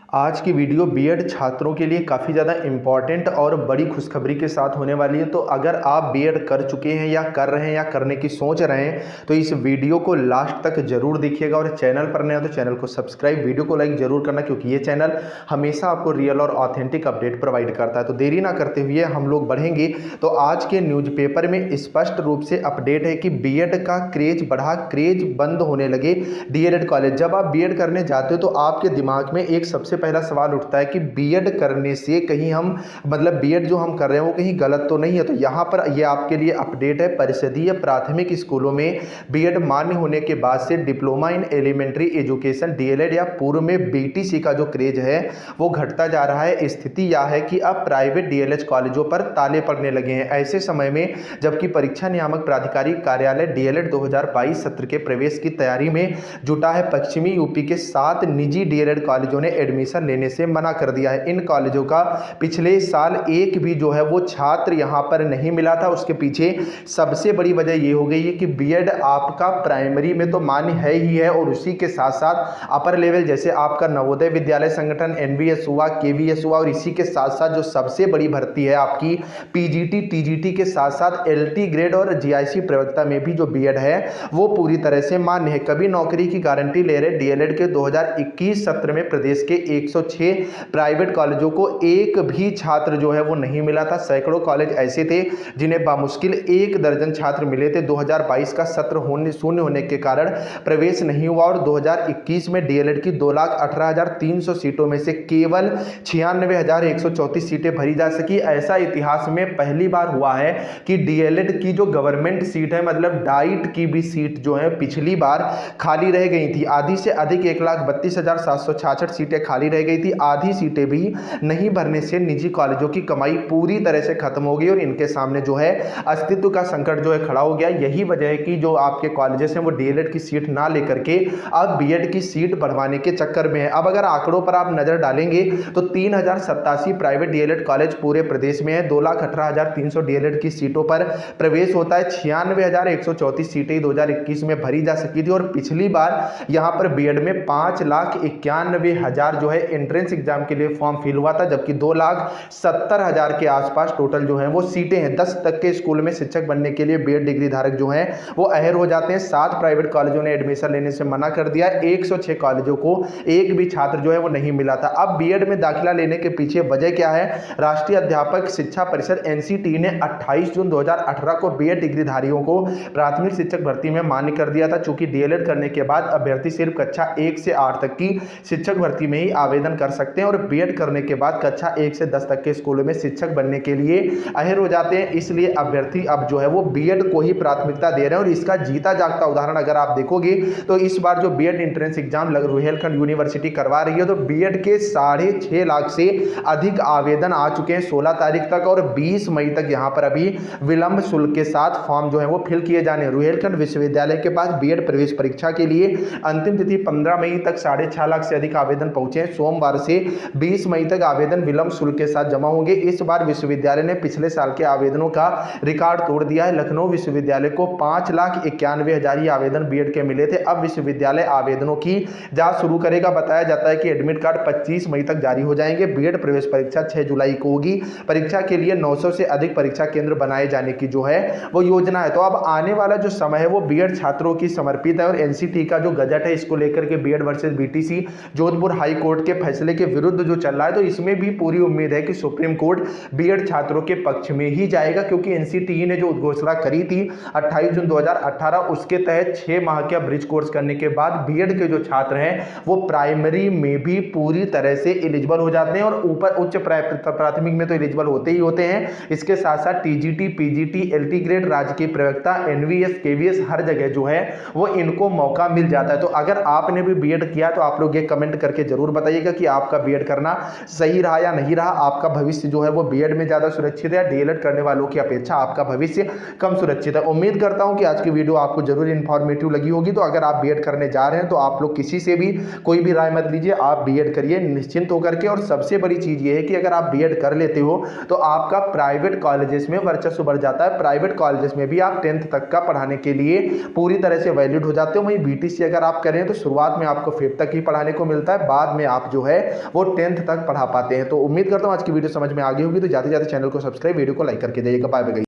आज की video BEd छात्रों के लिए काफ़ी ज़्यादा इम्पॉर्टेंट और बड़ी खुशखबरी के साथ होने वाली है। तो अगर आप बीएड कर चुके हैं या कर रहे हैं या करने की सोच रहे हैं तो इस वीडियो को लास्ट तक ज़रूर देखिएगा। और चैनल पर नए हो तो चैनल को सब्सक्राइब, वीडियो को लाइक ज़रूर करना, क्योंकि ये चैनल हमेशा आपको रियल और ऑथेंटिक अपडेट प्रोवाइड करता है। तो देरी ना करते हुए हम लोग बढ़ेंगे। तो आज के न्यूज़पेपर में स्पष्ट रूप से अपडेट है कि बीएड का क्रेज बढ़ा, क्रेज बंद होने लगे डीएलएड कॉलेज। जब आप बीएड करने जाते हो तो आपके दिमाग में एक सबसे पहला सवाल उठता है कि बीएड करने से कहीं हम बीएड जो हम कर रहे हैं वो कहीं गलत तो नहीं है। तो यहाँ पर ये आपके लिए अपडेट है। परिषदीय प्राथमिक स्कूलों में बीएड मान्य होने के बाद से diploma in elementary education DElEd या पूर्व में बीटीसी का जो क्रेज है वो घटता जा रहा है। स्थिति यह है कि अब प्राइवेट डीएलएड कॉलेजों पर ताले पड़ने लगे हैं। ऐसे समय में जबकि परीक्षा नियामक प्राधिकारी कार्यालय डीएलएड 2022 सत्र के प्रवेश की तैयारी में जुटा है, पश्चिमी यूपी के 7 निजी डीएलएड कॉलेजों ने एडमिशन लेने से मना कर दिया है। इन कॉलेजों का पिछले साल एक भी जो है वो छात्र यहां पर नहीं मिला था। उसके पीछे सबसे बड़ी वजह ये हो गई है कि बीएड आपका प्राइमरी में तो मान्य है ही है, और उसी के साथ साथ अपर लेवल जैसे आपका नवोदय विद्यालय संगठन एनवीएस हुआ, केवीएस हुआ, और इसी के साथ साथ जो सबसे बड़ी भर्ती है आपकी पीजीटी टीजीटी के साथ साथ एलटी ग्रेड और जीआईसी प्रवक्ता में भी जो बीएड है वो पूरी तरह से मान्य है। कभी नौकरी की गारंटी ले रहे डीएलएड के 2021 सत्र में प्रदेश के 106 प्राइवेट कॉलेजों को एक भी छात्र जो है वो नहीं मिला था। सैकड़ों कॉलेज ऐसे थे जिन्हें बामुश्किल 1 दर्जन छात्र मिले थे। 2022 का सत्र शून्य होने के कारण प्रवेश नहीं हुआ, और 2021 में डीएलएड की 2,18,300 सीटों में से केवल 96,134 सीटें भरी जा सकी। ऐसा इतिहास में पहली बार हुआ है कि डीएलएड की जो गवर्नमेंट सीट है, डाइट की भी सीट जो है पिछली बार खाली रह गई थी। आधी से अधिक 1,32,766 सीटें खाली रह गई थी। आधी सीटें भी नहीं भरने से निजी कॉलेजों की कमाई पूरी तरह से खत्म हो गई और इनके सामने जो है अस्तित्व का संकट जो है खड़ा हो गया। यही वजह है कि जो आपके कॉलेजेस हैं वो डीएलएड की सीट ना लेकर के अब बीएड की सीट बढ़वाने के चक्कर में है। अब अगर आंकड़ों पर आप नजर डालेंगे तो 3,087 प्राइवेट डीएलएड कॉलेज पूरे प्रदेश में है। 2,18,300 डीएलएड की सीटों पर प्रवेश होता है। 96,134 सीटें 2021 में भरी जा सकी थी, और पिछली बार यहां पर बीएड में 5,91,000 जो है एंट्रेंस एग्जाम के लिए फॉर्म फिल हुआ था, जबकि 2,70,000 के आसपास टोटल जो है वो सीटें हैं। 10 तक के स्कूल में शिक्षक बनने के लिए बीएड डिग्री धारक जो हैं वो अहर हो जाते हैं। 7 प्राइवेट कॉलेजों ने एडमिशन लेने से मना कर दिया। 106 कॉलेजों को एक भी छात्र जो है वो नहीं मिला था। अब बीएड में दाखिला लेने के पीछे वजह क्या है? राष्ट्रीय अध्यापक शिक्षा परिषद एनसीटी ने 28 जून 2018 को बीएड डिग्रीधारियों को प्राथमिक शिक्षक भर्ती में मान्य कर दिया था। चूंकि डीएलएड करने के बाद अभ्यर्थी सिर्फ कक्षा 1 से 8 तक की शिक्षक भर्ती में ही आवेदन कर सकते हैं, और बीएड करने के बाद कक्षा 1 से 10 तक के स्कूलों में शिक्षक बनने के लिए अहर हो जाते हैं। इसलिए अभ्यर्थी अब जो है वो बीएड को ही प्राथमिकता दे रहे हैं, और इसका जीता जागता उदाहरण अगर आप देखोगे तो इस बार जो BEd entrance exam Rohilkhand university करवा रही है तो बीएड के 6.5 लाख से अधिक आवेदन आ चुके हैं 16 तारीख तक, और 20 मई तक यहां पर अभी विलंब शुल्क के साथ फॉर्म जो है वो फिल किए जाने। रुहेलखंड विश्वविद्यालय के पास बीएड प्रवेश परीक्षा के लिए अंतिम तिथि 15 मई तक 6.5 लाख से अधिक आवेदन पहुंचे हैं। सोमवार से 20 मई तक आवेदन विलंब शुल्क के साथ जमा होंगे। इस बार विश्वविद्यालय ने पिछले साल के आवेदनों का रिकॉर्ड तोड़ दिया है। लखनऊ विश्वविद्यालय को 5,91,000 ही आवेदन बीएड के मिले थे। अब विश्वविद्यालय आवेदनों की जांच शुरू करेगा। बताया जाता है कि एडमिट कार्ड 25 मई तक जारी हो जाएंगे। बीएड प्रवेश परीक्षा 6 जुलाई को होगी। परीक्षा के लिए 900 से अधिक परीक्षा केंद्र बनाए जाने की जो है वो योजना है। तो अब आने वाला जो समय है वो बीएड छात्रों की समर्पित है, और एनसीटी का जो गजट है इसको लेकर के BEd versus BTC Jodhpur high court के फैसले के विरुद्ध जो चल रहा है, तो इसमें भी पूरी उम्मीद है कि सुप्रीम कोर्ट बीएड छात्रों के पक्ष में ही जाएगा, क्योंकि एनसीटी ने जो घोषणा करी थी 28 जून 2018 उसके तहत 6 माह का ब्रिज कोर्स करने के बाद बीएड के जो छात्र हैं वो प्राइमरी में भी पूरी तरह से एलिजिबल हो जाते हैं, और ऊपर उच्च प्राथमिक में तो एलिजिबल होते ही होते हैं। इसके साथ साथ टीजीटी पीजीटी एलटी ग्रेड राजकीय प्रवक्ता एनवीएस केवीएस हर जगह जो है वो इनको मौका मिल जाता है। तो अगर आपने भी बीएड किया तो आप लोग ये कमेंट करके जरूर बताइएगा कि आपका बीएड करना सही रहा या नहीं रहा। आपका भविष्य जो है वो बीएड में ज्यादा सुरक्षित है या डीएलएड करने वालों की अपेक्षा आपका भविष्य कम सुरक्षित है। उम्मीद करता हूं कि आज की वीडियो आपको जरूर इंफॉर्मेटिव लगी होगी। तो अगर आप बीएड करने जा रहे हैं तो आप लोग किसी से भी कोई भी राय मत लीजिए, आप बीएड करिए निश्चिंत होकर के। और सबसे बड़ी चीज ये है कि अगर आप बीएड कर लेते हो तो आपका प्राइवेट कॉलेजेस में वर्चस्व बढ़ जाता है। प्राइवेट कॉलेजेस में भी आप 10th तक का पढ़ाने के लिए पूरी तरह से वैलिड हो जाते हो। वहीं बीटीसी अगर आप करें तो शुरुआत में आपको 5th तक ही पढ़ाने को मिलता है, बाद में आप जो है वो 10th तक पढ़ा पाते हैं। तो उम्मीद करता हूँ आज की वीडियो समझ में आ गई होगी। तो जाते जाते चैनल को सब्सक्राइब, वीडियो को लाइक करके जाइएगा। Bye bye.